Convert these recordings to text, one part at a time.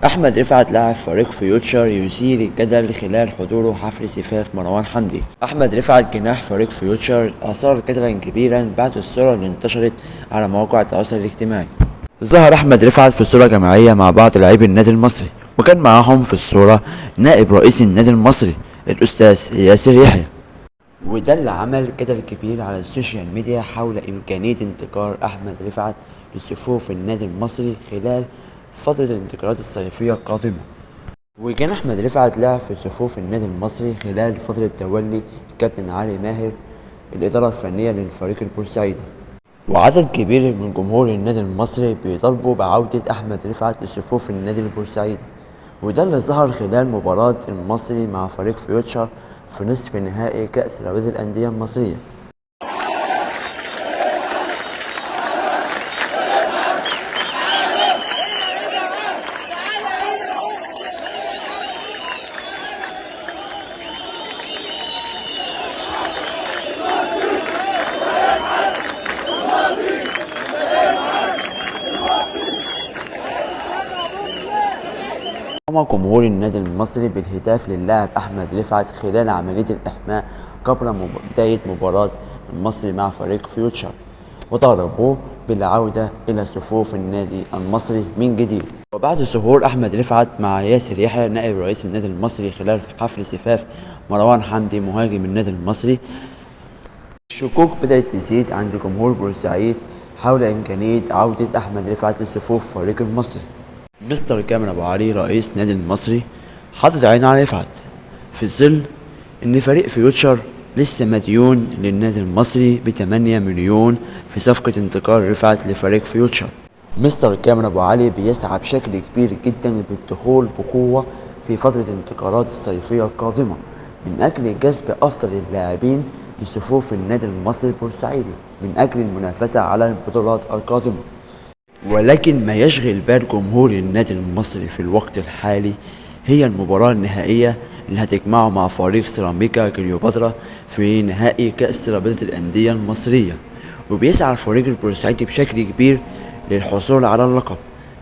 أحمد رفعت لاعب فريق فيوتشر يثير الجدل خلال حضوره حفل زفاف مروان حمدي. أحمد رفعت جناح فريق فيوتشر أثار جدلا كبيرا بعد الصورة اللي انتشرت على مواقع التواصل الاجتماعي. ظهر أحمد رفعت في صورة جماعية مع بعض لاعبي النادي المصري، وكان معاهم في الصورة نائب رئيس النادي المصري الأستاذ ياسر يحيى، وده اللي عمل جدل كبير على السوشيال ميديا حول إمكانية انتقال أحمد رفعت لصفوف النادي المصري خلال فترة الانتقالات الصيفية القادمة. وكان أحمد رفعت لعب في صفوف النادي المصري خلال فترة تولي الكابتن علي ماهر الإدارة الفنية للفريق البورسعيدي، وعدد كبير من جمهور النادي المصري بيطالبوا بعودة أحمد رفعت لصفوف النادي البورسعيدي، وده اللي ظهر خلال مباراة المصري مع فريق فيوتشر في نصف نهائي كأس رابطة الأندية المصرية. قام جمهور النادي المصري بالهتاف للاعب أحمد رفعت خلال عملية الإحماء قبل بداية مباراة المصري مع فريق فيوتشر، وطالبوه بالعودة إلى صفوف النادي المصري من جديد. وبعد ظهور أحمد رفعت مع ياسر يحيى نائب رئيس النادي المصري خلال حفل زفاف مروان حمدي مهاجم النادي المصري، الشكوك بدأت تزيد عند جمهور بورسعيد حول إمكانية عودة أحمد رفعت لصفوف فريق المصري. مستر كامل أبو علي رئيس نادي المصري حاطط عينه على رفعت في ظل إن فريق فيوتشر لسه مديون للنادي المصري ب8 مليون في صفقة انتقال رفعت لفريق فيوتشر. مستر كامل أبو علي بيسعى بشكل كبير جدا بالدخول بقوة في فترة الانتقالات الصيفية القادمة من أجل جذب أفضل اللاعبين لصفوف النادي المصري البورسعيدي من أجل المنافسة على البطولات القادمة. ولكن ما يشغل بال جمهور النادي المصري في الوقت الحالي هي المباراة النهائية اللي هتجمعه مع فريق سيراميكا كليوباترا في نهائي كأس رابطة الأندية المصرية، وبيسعى الفريق البورسعيدي بشكل كبير للحصول على اللقب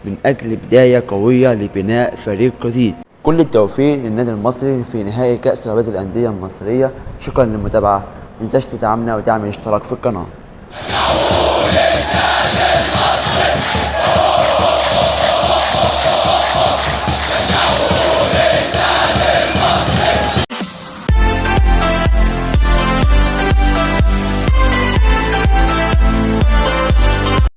من أجل بداية قوية لبناء فريق جديد. كل التوفيق للنادي المصري في نهائي كأس رابطة الأندية المصرية. شكرا للمتابعة، متنساش تدعمنا وتعمل اشتراك في القناة.